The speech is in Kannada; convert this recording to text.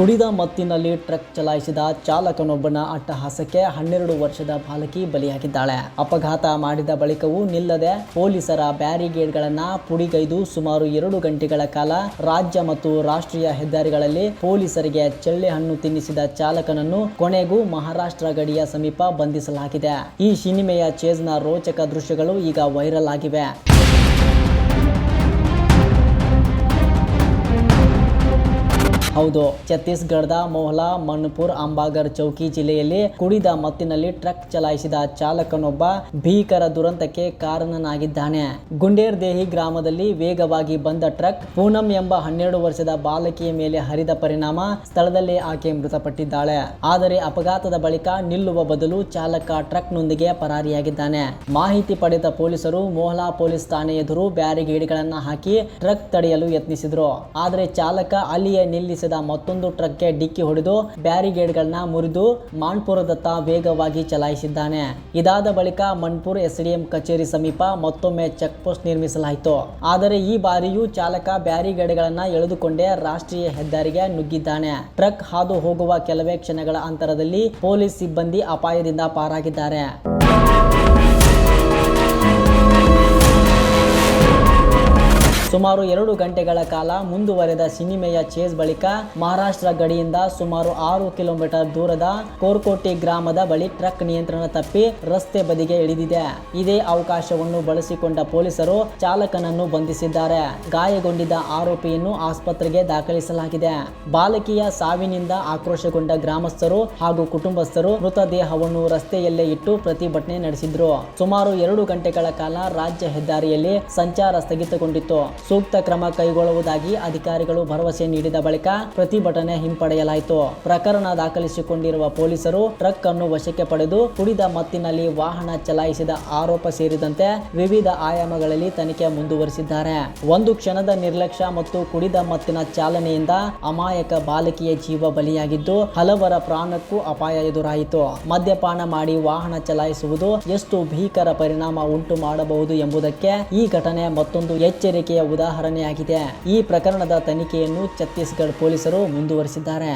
ಕುಡಿದ ಮತ್ತಿನಲ್ಲಿ ಟ್ರಕ್ ಚಲಾಯಿಸಿದ ಚಾಲಕನೊಬ್ಬನ ಅಟ್ಟಹಾಸಕ್ಕೆ 12 ವರ್ಷದ ಬಾಲಕಿ ಬಲಿಯಾಗಿದ್ದಾಳೆ. ಅಪಘಾತ ಮಾಡಿದ ಬಳಿಕವೂ ನಿಲ್ಲದೆ ಪೊಲೀಸರ ಬ್ಯಾರಿಗೇಡ್ಗಳನ್ನ ಪುಡಿಗೈದು ಸುಮಾರು 2 ಗಂಟೆಗಳ ಕಾಲ ರಾಜ್ಯ ಮತ್ತು ರಾಷ್ಟ್ರೀಯ ಹೆದ್ದಾರಿಗಳಲ್ಲಿ ಪೊಲೀಸರಿಗೆ ಚೆಳ್ಳೆಹಣ್ಣು ತಿನ್ನಿಸಿದ ಚಾಲಕನನ್ನು ಕೊನೆಗೂ ಮಹಾರಾಷ್ಟ್ರ ಗಡಿಯ ಸಮೀಪ ಬಂಧಿಸಲಾಗಿದೆ. ಈ ಸಿನಿಮೆಯ ಚೇಸ್ನ ರೋಚಕ ದೃಶ್ಯಗಳು ಈಗ ವೈರಲ್ ಆಗಿವೆ. ಹೌದು, ಛತ್ತೀಸ್ಗಢದ ಮೊಹ್ಲಾ ಮನ್ಪುರ್ ಅಂಬಾಗರ್ ಚೌಕಿ ಜಿಲ್ಲೆಯಲ್ಲಿ ಕುಡಿದ ಮತ್ತಿನಲ್ಲಿ ಟ್ರಕ್ ಚಲಾಯಿಸಿದ ಚಾಲಕನೊಬ್ಬ ಭೀಕರ ದುರಂತಕ್ಕೆ ಕಾರಣನಾಗಿದ್ದಾನೆ. ಗುಂಡೇರ್ದೇಹಿ ಗ್ರಾಮದಲ್ಲಿ ವೇಗವಾಗಿ ಬಂದ ಟ್ರಕ್ ಪೂನಂ ಎಂಬ 12 ವರ್ಷದ ಬಾಲಕಿಯ ಮೇಲೆ ಹರಿದ ಪರಿಣಾಮ ಸ್ಥಳದಲ್ಲೇ ಆಕೆ ಮೃತಪಟ್ಟಿದ್ದಾಳೆ. ಆದರೆ ಅಪಘಾತದ ಬಳಿಕ ನಿಲ್ಲುವ ಬದಲು ಚಾಲಕ ಟ್ರಕ್ನೊಂದಿಗೆ ಪರಾರಿಯಾಗಿದ್ದಾನೆ. ಮಾಹಿತಿ ಪಡೆದ ಪೊಲೀಸರು ಮೊಹ್ಲಾ ಪೊಲೀಸ್ ಠಾಣೆ ಎದುರು ಬ್ಯಾರಿಗೇಡ್ಗಳನ್ನ ಹಾಕಿ ಟ್ರಕ್ ತಡೆಯಲು ಯತ್ನಿಸಿದ್ರು. ಆದರೆ ಚಾಲಕ ಅಲ್ಲಿಯೇ ನಿಲ್ಲಿಸಿದ ಮತ್ತೊಂದು ಟ್ರಕ್ಗೆ ಡಿಕ್ಕಿ ಹೊಡೆದು ಬ್ಯಾರಿಗೇಡ್ಗಳನ್ನ ಮುರಿದು ಮಾನ್ಪುರದತ್ತ ವೇಗವಾಗಿ ಚಲಾಯಿಸಿದ್ದಾನೆ. ಇದಾದ ಬಳಿಕ ಮನ್ಪುರ್ ಎಸ್ಡಿಎಂ ಕಚೇರಿ ಸಮೀಪ ಮತ್ತೊಮ್ಮೆ ಚೆಕ್ ಪೋಸ್ಟ್ ನಿರ್ಮಿಸಲಾಯಿತು. ಆದರೆ ಈ ಬಾರಿಯೂ ಚಾಲಕ ಬ್ಯಾರಿಗೇಡ್ಗಳನ್ನ ಎಳೆದುಕೊಂಡೇ ರಾಷ್ಟ್ರೀಯ ಹೆದ್ದಾರಿಗೆ ನುಗ್ಗಿದ್ದಾನೆ. ಟ್ರಕ್ ಹಾದು ಹೋಗುವ ಕೆಲವೇ ಕ್ಷಣಗಳ ಅಂತರದಲ್ಲಿ ಪೊಲೀಸ್ ಸಿಬ್ಬಂದಿ ಅಪಾಯದಿಂದ ಪಾರಾಗಿದ್ದಾರೆ. ಸುಮಾರು 2 ಗಂಟೆಗಳ ಕಾಲ ಮುಂದುವರೆದ ಸಿನಿಮೆಯ ಚೇಸ್ ಬಳಿಕ ಮಹಾರಾಷ್ಟ್ರ ಗಡಿಯಿಂದ ಸುಮಾರು 6 ಕಿಲೋಮೀಟರ್ ದೂರದ ಕೋರ್ಕೋಟಿ ಗ್ರಾಮದ ಬಳಿ ಟ್ರಕ್ ನಿಯಂತ್ರಣ ತಪ್ಪಿ ರಸ್ತೆ ಬದಿಗೆ ಇಳಿದಿದೆ. ಇದೇ ಅವಕಾಶವನ್ನು ಬಳಸಿಕೊಂಡ ಪೊಲೀಸರು ಚಾಲಕನನ್ನು ಬಂಧಿಸಿದ್ದಾರೆ. ಗಾಯಗೊಂಡಿದ್ದ ಆರೋಪಿಯನ್ನು ಆಸ್ಪತ್ರೆಗೆ ದಾಖಲಿಸಲಾಗಿದೆ. ಬಾಲಕಿಯ ಸಾವಿನಿಂದ ಆಕ್ರೋಶಗೊಂಡ ಗ್ರಾಮಸ್ಥರು ಹಾಗೂ ಕುಟುಂಬಸ್ಥರು ಮೃತದೇಹವನ್ನು ರಸ್ತೆಯಲ್ಲೇ ಇಟ್ಟು ಪ್ರತಿಭಟನೆ ನಡೆಸಿದ್ರು. ಸುಮಾರು 2 ಗಂಟೆಗಳ ಕಾಲ ರಾಜ್ಯ ಹೆದ್ದಾರಿಯಲ್ಲಿ ಸಂಚಾರ ಸ್ಥಗಿತಗೊಂಡಿತ್ತು. ಸೂಕ್ತ ಕ್ರಮ ಕೈಗೊಳ್ಳುವುದಾಗಿ ಅಧಿಕಾರಿಗಳು ಭರವಸೆ ನೀಡಿದ ಬಳಿಕ ಪ್ರತಿಭಟನೆ ಹಿಂಪಡೆಯಲಾಯಿತು. ಪ್ರಕರಣ ದಾಖಲಿಸಿಕೊಂಡಿರುವ ಪೊಲೀಸರು ಟ್ರಕ್ ಅನ್ನು ವಶಕ್ಕೆ ಪಡೆದು ಕುಡಿದ ಮತ್ತಿನಲ್ಲಿ ವಾಹನ ಚಲಾಯಿಸಿದ ಆರೋಪ ಸೇರಿದಂತೆ ವಿವಿಧ ಆಯಾಮಗಳಲ್ಲಿ ತನಿಖೆ ಮುಂದುವರಿಸಿದ್ದಾರೆ. ಒಂದು ಕ್ಷಣದ ನಿರ್ಲಕ್ಷ್ಯ ಮತ್ತು ಕುಡಿದ ಮತ್ತಿನ ಚಾಲನೆಯಿಂದ ಅಮಾಯಕ ಬಾಲಕಿಯ ಜೀವ ಬಲಿಯಾಗಿದ್ದು ಹಲವರ ಪ್ರಾಣಕ್ಕೂ ಅಪಾಯ ಎದುರಾಯಿತು. ಮದ್ಯಪಾನ ಮಾಡಿ ವಾಹನ ಚಲಾಯಿಸುವುದು ಎಷ್ಟು ಭೀಕರ ಪರಿಣಾಮ ಉಂಟು ಮಾಡಬಹುದು ಎಂಬುದಕ್ಕೆ ಈ ಘಟನೆ ಮತ್ತೊಂದು ಎಚ್ಚರಿಕೆಯ ಉದಾಹರಣೆಯಾಗಿದೆ. ಈ ಪ್ರಕರಣದ ತನಿಖೆಯನ್ನು ಛತ್ತೀಸ್ಗಢ ಪೊಲೀಸರು ಮುಂದುವರಿಸಿದ್ದಾರೆ.